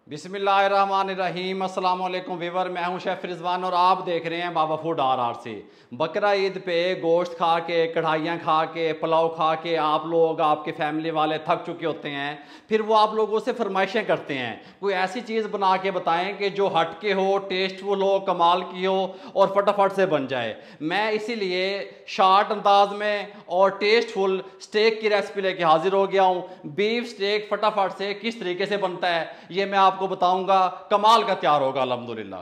बिस्मिल्लाहिर्रहमानिर्रहीम। अस्सलाम वालेकुम वीवर, मैं हूं शेफ़ रिजवान और आप देख रहे हैं बाबा फूड RRC। बकरा ईद पे गोश्त खा के, कढ़ाइयाँ खा के, पुलाव खा के आप लोग, आपके फैमिली वाले थक चुके होते हैं। फिर वो आप लोगों से फरमाइशें करते हैं कोई ऐसी चीज़ बना के बताएं कि जो हट के हो, टेस्टफुल हो, कमाल की हो और फटाफट से बन जाए। मैं इसीलिए शार्ट अंदाज में और टेस्टफुल स्टेक की रेसिपी लेके हाजिर हो गया हूँ। बीफ स्टेक फटाफट से किस तरीके से बनता है ये मैं आपको बताऊंगा, कमाल का तैयार होगा अल्हम्दुलिल्लाह।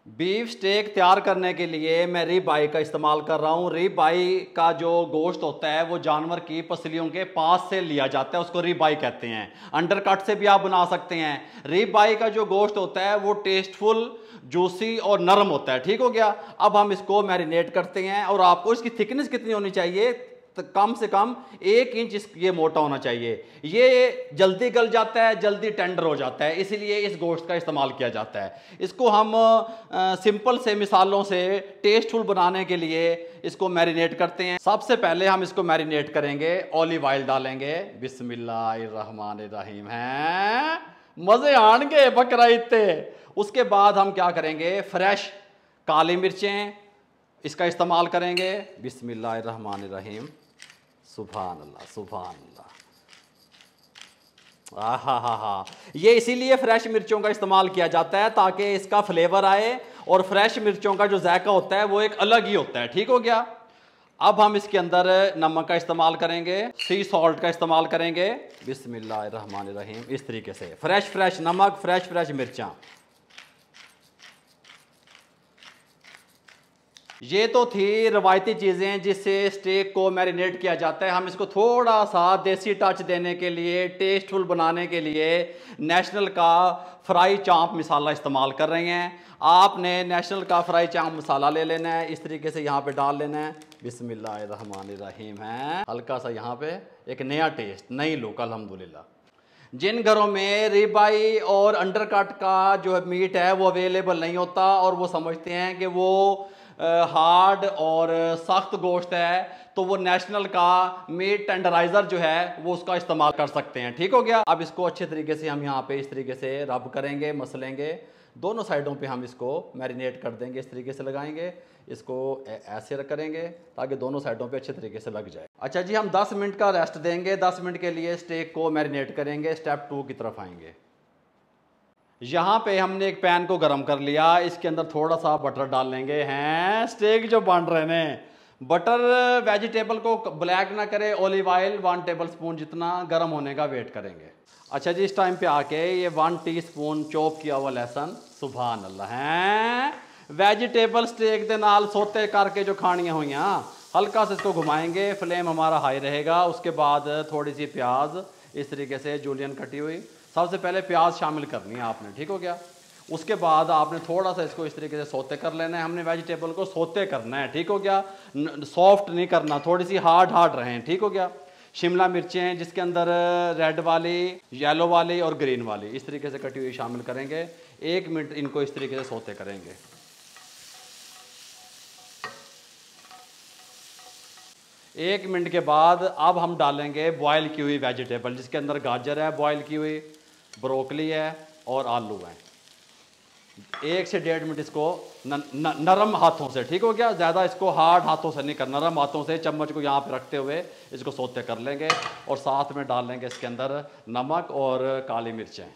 बीफ स्टेक तैयार करने के लिए मैं रिब आई का इस्तेमाल कर रहा हूँ। रिब आई का जो गोश्त होता है वो जानवर की पसलियों के पास से लिया जाता है, उसको रिब आई कहते हैं। अंडरकट से भी आप बना सकते हैं। रिब आई का जो गोश्त होता है वो टेस्टफुल, जूसी और नरम होता है। ठीक हो गया। अब हम इसको मैरिनेट करते हैं और आपको इसकी थिकनेस कितनी होनी चाहिए, तो कम से कम 1 इंच ये मोटा होना चाहिए। ये जल्दी गल जाता है, जल्दी टेंडर हो जाता है, इसलिए इस गोश्त का इस्तेमाल किया जाता है। इसको हम सिंपल से मिसालों से टेस्टफुल बनाने के लिए इसको मैरिनेट करते हैं। सबसे पहले हम इसको मैरिनेट करेंगे, ऑलिव ऑयल डालेंगे। बिस्मिल्लाहिर्रहमानिर्रहीम हैं, मजे आएंगे बकरा इत्ते। उसके बाद हम क्या करेंगे, फ्रेश काली मिर्चें इसका इस्तेमाल करेंगे। बिस्मिल्लाहिर्रहमानिर्रहीम, सुभान अल्लाह सुभान अल्लाह। हा। ये इसीलिए फ्रेश मिर्चों का इस्तेमाल किया जाता है ताकि इसका फ्लेवर आए, और फ्रेश मिर्चों का जो जायका होता है वो एक अलग ही होता है। ठीक हो गया। अब हम इसके अंदर नमक का इस्तेमाल करेंगे, सी सॉल्ट का इस्तेमाल करेंगे। बिस्मिल्लाहिर्रहमानिर्रहीम। इस तरीके से फ्रेश नमक, फ्रेश मिर्चा। ये तो थी रवायती चीज़ें जिससे स्टेक को मैरिनेट किया जाता है। हम इसको थोड़ा सा देसी टच देने के लिए, टेस्टफुल बनाने के लिए नेशनल का फ्राई चांप मसाला इस्तेमाल कर रहे हैं। आपने नेशनल का फ्राई चांप मसाला ले लेना है, इस तरीके से यहाँ पे डाल लेना है। बिस्मिल्लाहिर्रहमानिर्रहीम है। हल्का सा यहाँ पे एक नया टेस्ट, नई लुक अल्हम्दुलिल्लाह। जिन घरों में रिबाई और अंडरकट का जो मीट है वो अवेलेबल नहीं होता और वो समझते हैं कि वो हार्ड और सख्त गोश्त है, तो वो नेशनल का मीट टेंडराइजर जो है वो उसका इस्तेमाल कर सकते हैं। ठीक हो गया। अब इसको अच्छे तरीके से हम यहाँ पे इस तरीके से रब करेंगे, मसलेंगे। दोनों साइडों पे हम इसको मैरिनेट कर देंगे, इस तरीके से लगाएंगे। इसको ऐसे करेंगे ताकि दोनों साइडों पे अच्छे तरीके से लग जाए। अच्छा जी, हम 10 मिनट का रेस्ट देंगे। 10 मिनट के लिए स्टेक को मैरिनेट करेंगे। स्टेप 2 की तरफ आएंगे। यहाँ पे हमने एक पैन को गर्म कर लिया, इसके अंदर थोड़ा सा बटर डाल लेंगे। हैं स्टेक जो बन रहे हैं, बटर वेजिटेबल को ब्लैक ना करे, ऑलिव ऑयल 1 टेबल स्पून जितना गर्म होने का वेट करेंगे। अच्छा जी, इस टाइम पे आके ये 1 टीस्पून चॉप किया हुआ लहसुन, सुभान अल्लाह। हैं वेजिटेबल स्टेक दे नाल सोते करके जो खानियाँ हुई, हल्का से इसको घुमाएंगे, फ्लेम हमारा हाई रहेगा। उसके बाद थोड़ी सी प्याज इस तरीके से जूलियन कटी हुई, सबसे पहले प्याज शामिल करनी है आपने। ठीक हो गया। उसके बाद आपने थोड़ा सा इसको इस तरीके से सोते कर लेना है। हमने वेजिटेबल को सोते करना है। ठीक हो गया। सॉफ्ट नहीं करना, थोड़ी सी हार्ड रहें। ठीक हो गया। शिमला मिर्चें जिसके अंदर रेड वाली, येलो वाली और ग्रीन वाली इस तरीके से कटी हुई शामिल करेंगे। 1 मिनट इनको इस तरीके से सोते करेंगे। एक मिनट के बाद अब हम डालेंगे बॉयल की हुई वेजिटेबल, जिसके अंदर गाजर है बॉयल की हुई, ब्रोकली है और आलू है। 1 से 1.5 मिनट इसको नरम हाथों से, ठीक हो गया, ज़्यादा इसको हार्ड हाथों से नहीं करना, नरम हाथों से चम्मच को यहाँ पे रखते हुए इसको सोते कर लेंगे। और साथ में डाल लेंगे इसके अंदर नमक और काली मिर्चें।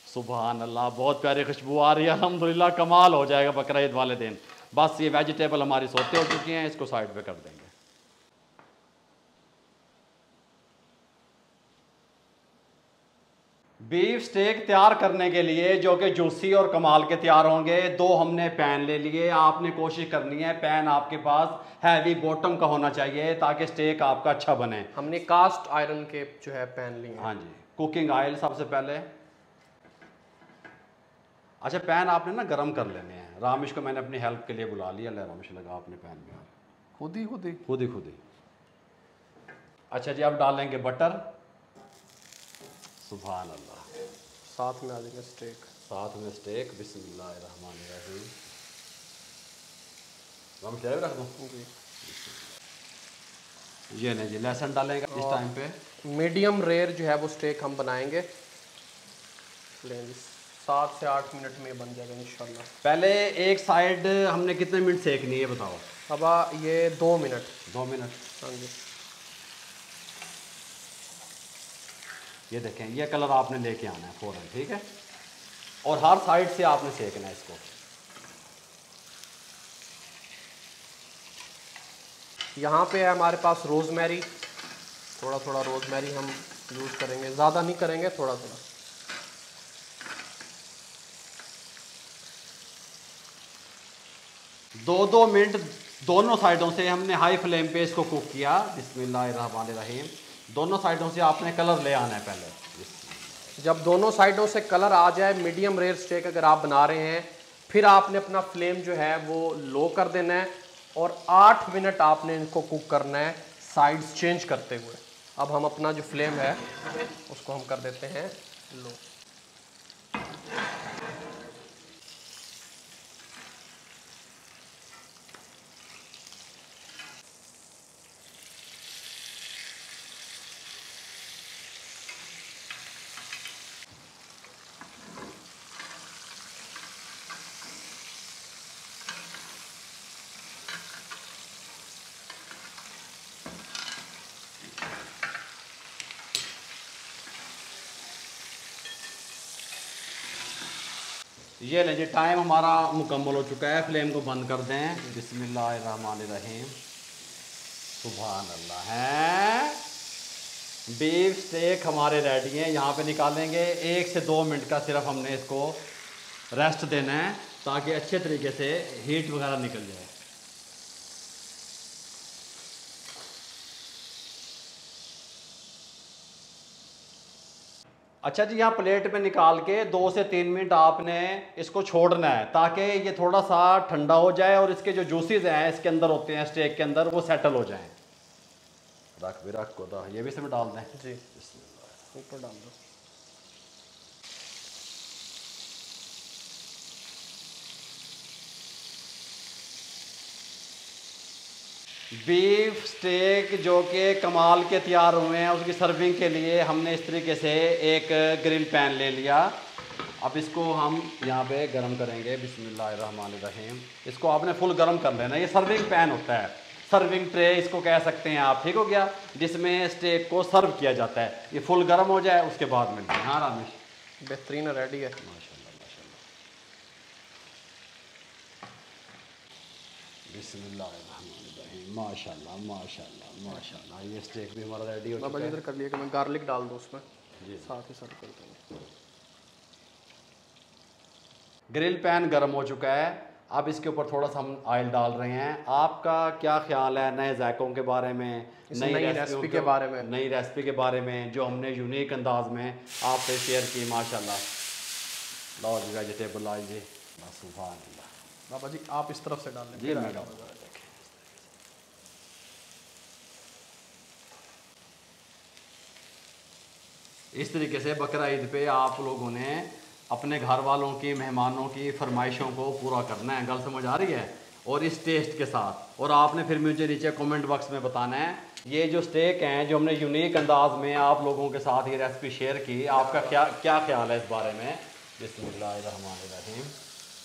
सुभान अल्लाह, बहुत प्यारी खुशबू आ रही है अल्हम्दुलिल्लाह। कमाल हो जाएगा बकरा ईद वाले दिन। बस ये वेजिटेबल हमारी सोते हो चुकी हैं, इसको साइड पे कर देंगे। बीफ स्टेक तैयार करने के लिए जो कि जूसी और कमाल के तैयार होंगे, 2 हमने पैन ले लिए। आपने कोशिश करनी है पैन आपके पास हैवी बॉटम का होना चाहिए ताकि स्टेक आपका अच्छा बने। हमने कास्ट आयरन के जो है पैन लिए। हाँ जी। कुकिंग ऑयल सबसे पहले। अच्छा, पैन आपने ना गरम कर लेने हैं। रामिश को मैंने अपनी हेल्प के लिए बुला लिया। ले रामिश, लगा अपने पैन में। खुद ही अच्छा जी, अब डालेंगे बटर। सुभान अल्लाह। साथ में आ जाएंगे स्टेक। साथ में स्टेक। बिस्मिल्लाहिर्रहमानिर्रहीम। हम क्या रख दूँ? जी। ये नहीं जी, लहसुन डालेंगे इस टाइम पे। मीडियम रेयर जो है वो स्टेक हम बनाएंगे। लें जी, 7 से 8 मिनट में बन जाएगा इंशाल्लाह। पहले एक साइड हमने कितने मिनट सेकनी है बताओ? अब ये 2 मिनट। 2 मिनट। हाँ जी। ये देखें, ये कलर आपने लेके आना है फ़ौरन, ठीक है? और हर साइड से आपने सेकना है इसको। यहाँ पे है हमारे पास रोज़मेरी। थोड़ा थोड़ा रोज़मेरी हम यूज़ करेंगे, ज़्यादा नहीं करेंगे, थोड़ा थोड़ा। दो मिनट दोनों साइडों से हमने हाई फ्लेम पे इसको कुक किया। बिस्मिल्लाहिर्रहमानिर्रहीम। दोनों साइडों से आपने कलर ले आना है पहले। जब दोनों साइडों से कलर आ जाए, मीडियम रेयर स्टेक अगर आप बना रहे हैं, फिर आपने अपना फ्लेम जो है वो लो कर देना है और 8 मिनट आपने इनको कुक करना है साइड्स चेंज करते हुए। अब हम अपना जो फ्लेम है उसको हम कर देते हैं लो। ये लें जी, टाइम हमारा मुकम्मल हो चुका है। फ्लेम को बंद कर दें। बिस्मिल्लाहिर्रहमानिर्रहीम। सुभान अल्लाह। है बीफ स्टेक हमारे रेडी हैं। यहाँ पे निकालेंगे। 1 से 2 मिनट का सिर्फ हमने इसको रेस्ट देना है ताकि अच्छे तरीके से हीट वगैरह निकल जाए। अच्छा जी, यहाँ प्लेट पे निकाल के 2 से 3 मिनट आपने इसको छोड़ना है ताकि ये थोड़ा सा ठंडा हो जाए और इसके जो जूसेस हैं इसके अंदर होते हैं स्टेक के अंदर, वो सेटल हो जाएं। रख भी रख को तो ये भी इसमें डाल दें जी। ऊपर डाल दो। बीफ स्टेक जो कि कमाल के तैयार हुए हैं, उसकी सर्विंग के लिए हमने इस तरीके से एक ग्रिल पैन ले लिया। अब इसको हम यहाँ पे गरम करेंगे। बिस्मिल्लाहिर्रहमानिर्रहीम। इसको आपने फुल गरम कर लेना। ये सर्विंग पैन होता है, सर्विंग ट्रे इसको कह सकते हैं आप, ठीक हो गया, जिसमें स्टेक को सर्व किया जाता है। ये फुल गरम हो जाए उसके बाद मिलते हैं। हाँ रामेश, बेहतरीन रेडी है। माशाल्लाह माशाल्लाह। बिस्मिल्लाहिर्रहमानिर्रहीम। माशाल्लाह माशाल्लाह माशाल्लाह। ये स्टेक भी हमारा रेडी हो बाबा चुका जी है। इधर कर लिया कि मैं गार्लिक डाल दूँ उसमें, जी साथ ही सर्व कर दूँ। ग्रिल पैन गर्म हो चुका है। अब इसके ऊपर थोड़ा सा हम ऑयल डाल रहे हैं। आपका क्या ख्याल है नए जायकों के बारे में, नई रेसिपी के बारे में? नई रेसिपी के बारे में जो हमने यूनिक अंदाज में आपसे शेयर की। माशाल्लाह। लाओ जी वेजिटेबल आई जी। सुभान अल्लाह। बाबा जी आप इस तरफ से डाल लें। जी मैं डाल। इस तरीके से बकरा ईद पे आप लोगों ने अपने घर वालों की, मेहमानों की फरमाइशों को पूरा करना है। गल समझ आ रही है? और इस टेस्ट के साथ। और आपने फिर मुझे नीचे कमेंट बॉक्स में बताना है ये जो स्टेक हैं जो हमने यूनिक अंदाज में आप लोगों के साथ ये रेसिपी शेयर की, आपका क्या ख्याल है इस बारे में। बिस्मिल्लाहिर्रहमानिर्रहीम।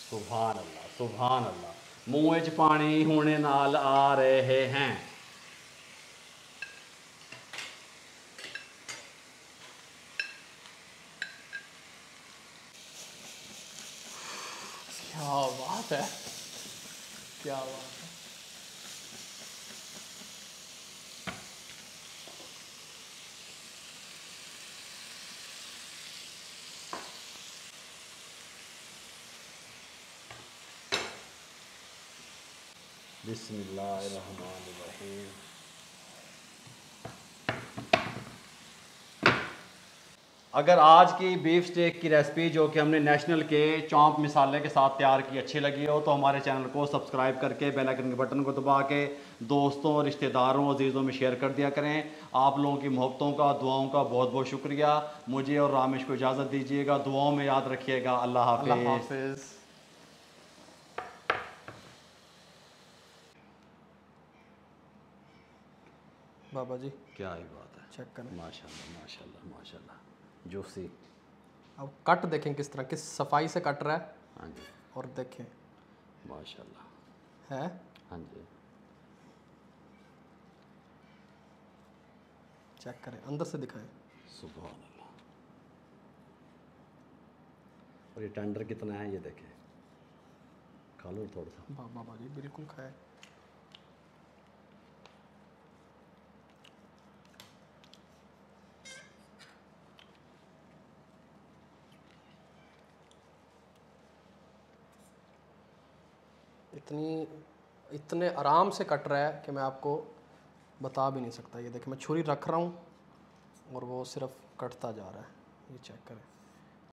सुभान अल्लाह सुभान अल्लाह। मुँह च पानी होने नाल आ रहे हैं। क्या बात है, क्या बात है। बिस्मिल्लाहिर्रहमानिर्रहीम। अगर आज की बीफ स्टेक की रेसिपी जो कि हमने नेशनल के चॉम्प मिसाले के साथ तैयार की अच्छी लगी हो तो हमारे चैनल को सब्सक्राइब करके बेल आइकन के बटन को दबा के दोस्तों, रिश्तेदारों, अजीज़ों में शेयर कर दिया करें। आप लोगों की मोहब्बतों का, दुआओं का बहुत बहुत शुक्रिया। मुझे और रामेश को इजाज़त दीजिएगा, दुआओं में याद रखिएगा। अल्लाह हाफिज़। बाबा जी क्या ही बात है, चेक करें। माशाल्लाह माशाल्लाह माशाल्लाह, जूसी। अब कट देखें किस तरह, किस सफाई से कट रहा है। हाँ जी, और देखें माशाल्लाह है। हाँ जी, चेक करें, अंदर से दिखाएं। सुभान अल्लाह। और ये टेंडर कितना है ये देखें, खा लो थोड़ा सा। बाबा जी बिल्कुल खाए। इतने आराम से कट रहा है कि मैं आपको बता भी नहीं सकता। ये देखिए मैं छुरी रख रहा हूँ और वो सिर्फ कटता जा रहा है। ये चेक करें।